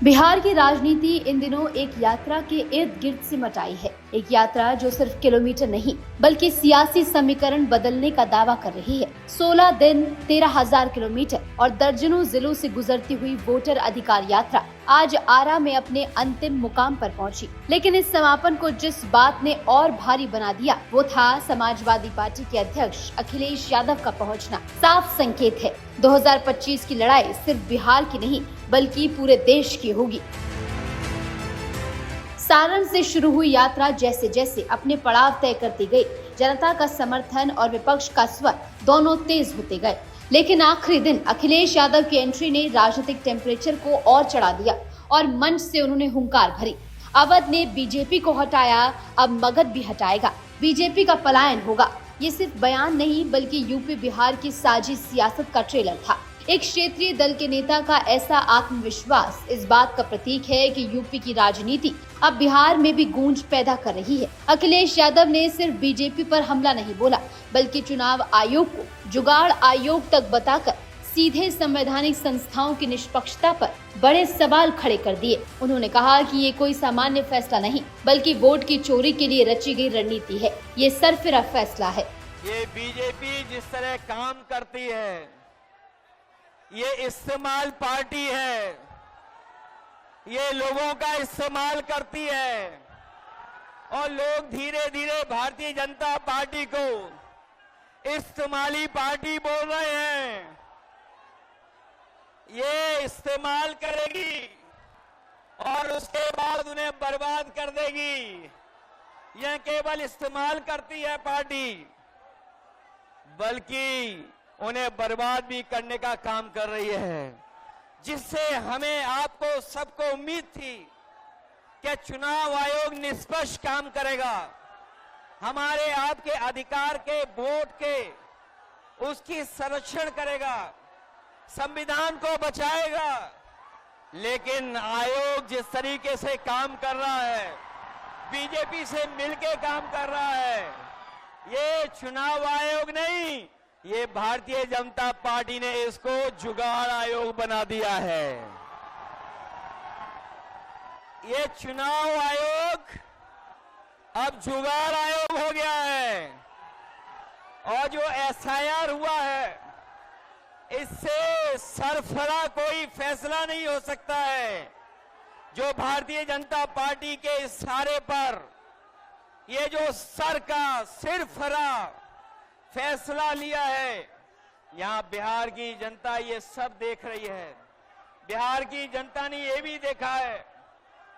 बिहार की राजनीति इन दिनों एक यात्रा के इर्द गिर्द सिमट आई है। एक यात्रा जो सिर्फ किलोमीटर नहीं बल्कि सियासी समीकरण बदलने का दावा कर रही है। 16 दिन, 13,000 किलोमीटर और दर्जनों जिलों से गुजरती हुई वोटर अधिकार यात्रा आज आरा में अपने अंतिम मुकाम पर पहुंची। लेकिन इस समापन को जिस बात ने और भारी बना दिया वो था समाजवादी पार्टी के अध्यक्ष अखिलेश यादव का पहुंचना। साफ संकेत है 2025 की लड़ाई सिर्फ बिहार की नहीं बल्कि पूरे देश की होगी। सारण से शुरू हुई यात्रा जैसे जैसे अपने पड़ाव तय करती गई, जनता का समर्थन और विपक्ष का स्वर दोनों तेज होते गए। लेकिन आखिरी दिन अखिलेश यादव की एंट्री ने राजनीतिक टेम्परेचर को और चढ़ा दिया और मंच से उन्होंने हुंकार भरी। अवध ने बीजेपी को हटाया, अब मगध भी हटाएगा, बीजेपी का पलायन होगा। ये सिर्फ बयान नहीं बल्कि यूपी बिहार की साजिश सियासत का ट्रेलर था। एक क्षेत्रीय दल के नेता का ऐसा आत्मविश्वास इस बात का प्रतीक है कि यूपी की राजनीति अब बिहार में भी गूंज पैदा कर रही है। अखिलेश यादव ने सिर्फ बीजेपी पर हमला नहीं बोला बल्कि चुनाव आयोग को जुगाड़ आयोग तक बताकर सीधे संवैधानिक संस्थाओं की निष्पक्षता पर बड़े सवाल खड़े कर दिए। उन्होंने कहा कि ये कोई सामान्य फैसला नहीं बल्कि वोट की चोरी के लिए रची गई रणनीति है। ये सरफिरा फैसला है। ये बीजेपी जिस तरह काम करती है, ये इस्तेमाल पार्टी है, ये लोगों का इस्तेमाल करती है और लोग धीरे धीरे भारतीय जनता पार्टी को इस्तेमाली पार्टी बोल रहे हैं। ये इस्तेमाल करेगी और उसके बाद उन्हें बर्बाद कर देगी। यह केवल इस्तेमाल करती है पार्टी, बल्कि उन्हें बर्बाद भी करने का काम कर रही है, जिससे हमें आपको सबको उम्मीद थी कि चुनाव आयोग निष्पक्ष काम करेगा, हमारे आपके अधिकार के वोट के उसकी संरक्षण करेगा, संविधान को बचाएगा। लेकिन आयोग जिस तरीके से काम कर रहा है, बीजेपी से मिलकर काम कर रहा है, ये चुनाव आयोग नहीं, ये भारतीय जनता पार्टी ने इसको जुगाड़ आयोग बना दिया है। ये चुनाव आयोग अब जुगाड़ आयोग हो गया है और जो एसआईआर हुआ है, इससे सरफरा कोई फैसला नहीं हो सकता है। जो भारतीय जनता पार्टी के इशारे पर ये जो सर का सिरफरा फैसला लिया है, यहां बिहार की जनता ये सब देख रही है। बिहार की जनता ने ये भी देखा है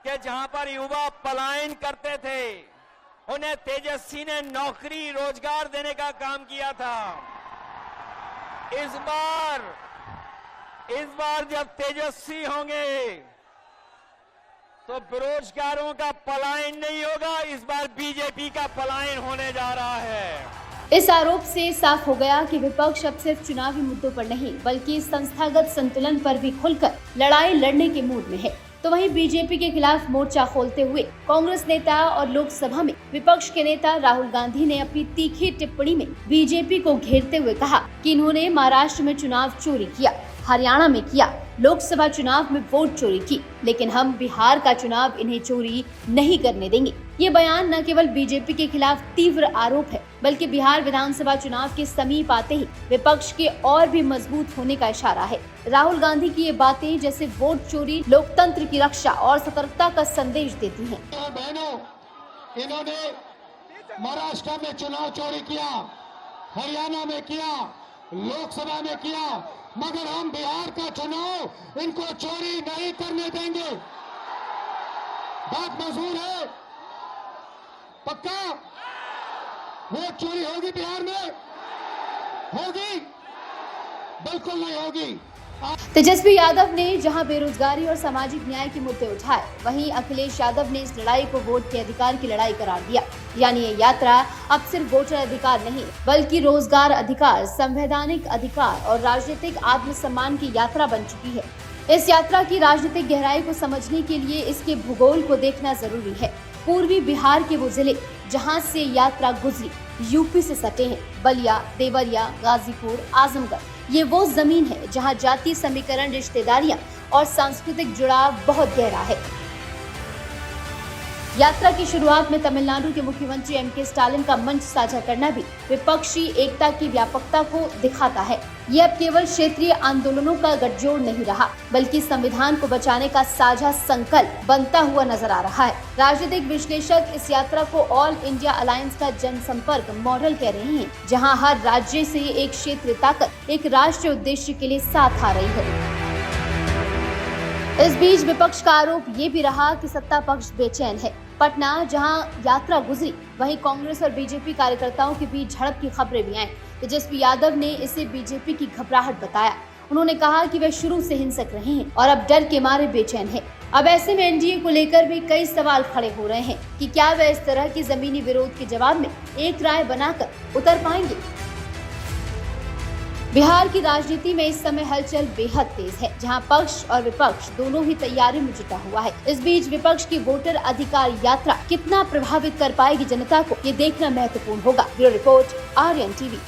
कि जहां पर युवा पलायन करते थे, उन्हें तेजस्वी ने नौकरी रोजगार देने का काम किया था। इस बार जब तेजस्वी होंगे तो बेरोजगारों का पलायन नहीं होगा, इस बार बीजेपी का पलायन होने जा रहा है। इस आरोप से साफ हो गया कि विपक्ष अब सिर्फ चुनावी मुद्दों पर नहीं बल्कि संस्थागत संतुलन पर भी खुलकर लड़ाई लड़ने के मूड में है। तो वहीं बीजेपी के खिलाफ मोर्चा खोलते हुए कांग्रेस नेता और लोकसभा में विपक्ष के नेता राहुल गांधी ने अपनी तीखी टिप्पणी में बीजेपी को घेरते हुए कहा कि इन्होंने महाराष्ट्र में चुनाव चोरी किया, हरियाणा में किया, लोकसभा चुनाव में वोट चोरी की, लेकिन हम बिहार का चुनाव इन्हें चोरी नहीं करने देंगे। ये बयान न केवल बीजेपी के खिलाफ तीव्र आरोप है बल्कि बिहार विधानसभा चुनाव के समीप आते ही विपक्ष के और भी मजबूत होने का इशारा है। राहुल गांधी की ये बातें जैसे वोट चोरी, लोकतंत्र की रक्षा और सतर्कता का संदेश देती हैं। बहनों, इन्होंने महाराष्ट्र में चुनाव चोरी किया, हरियाणा में किया, लोकसभा में किया, मगर हम बिहार का चुनाव इनको चोरी नहीं करने देंगे। बात मंजूर है? पक्का? वोट चोरी होगी बिहार में? होगी? बिल्कुल नहीं होगी। तेजस्वी यादव ने जहां बेरोजगारी और सामाजिक न्याय के मुद्दे उठाए, वहीं अखिलेश यादव ने इस लड़ाई को वोट के अधिकार की लड़ाई करार दिया। यानी ये यात्रा अब सिर्फ वोटर अधिकार नहीं बल्कि रोजगार अधिकार, संवैधानिक अधिकार और राजनीतिक आत्मसम्मान की यात्रा बन चुकी है। इस यात्रा की राजनीतिक गहराई को समझने के लिए इसके भूगोल को देखना जरूरी है। पूर्वी बिहार के वो जिले जहां से यात्रा गुजरी यूपी से सटे हैं, बलिया, देवरिया, गाजीपुर, आजमगढ़। ये वो जमीन है जहां जातीय समीकरण, रिश्तेदारियां और सांस्कृतिक जुड़ाव बहुत गहरा है। यात्रा की शुरुआत में तमिलनाडु के मुख्यमंत्री एम.के. स्टालिन का मंच साझा करना भी विपक्षी एकता की व्यापकता को दिखाता है। ये अब केवल क्षेत्रीय आंदोलनों का गठजोड़ नहीं रहा, बल्कि संविधान को बचाने का साझा संकल्प बनता हुआ नजर आ रहा है। राजनीतिक विश्लेषक इस यात्रा को ऑल इंडिया अलायंस का जनसंपर्क मॉडल कह रहे हैं, जहां हर राज्य से एक क्षेत्रीय ताकत एक राष्ट्रीय उद्देश्य के लिए साथ आ रही है। इस बीच विपक्ष का आरोप ये भी रहा कि सत्ता पक्ष बेचैन है। पटना जहां यात्रा गुजरी, वहीं कांग्रेस और बीजेपी कार्यकर्ताओं के बीच झड़प की खबरें भी आईं। तेजस्वी यादव ने इसे बीजेपी की घबराहट बताया। उन्होंने कहा कि वे शुरू से हिंसक रहे हैं और अब डर के मारे बेचैन हैं। अब ऐसे में एनडीए को लेकर भी कई सवाल खड़े हो रहे हैं कि क्या वे इस तरह की जमीनी विरोध के जवाब में एक राय बनाकर उतर पाएंगे। बिहार की राजनीति में इस समय हलचल बेहद तेज है, जहां पक्ष और विपक्ष दोनों ही तैयारी में जुटा हुआ है। इस बीच विपक्ष की वोटर अधिकार यात्रा कितना प्रभावित कर पाएगी जनता को, ये देखना महत्वपूर्ण होगा। Bureau report, Aryan TV.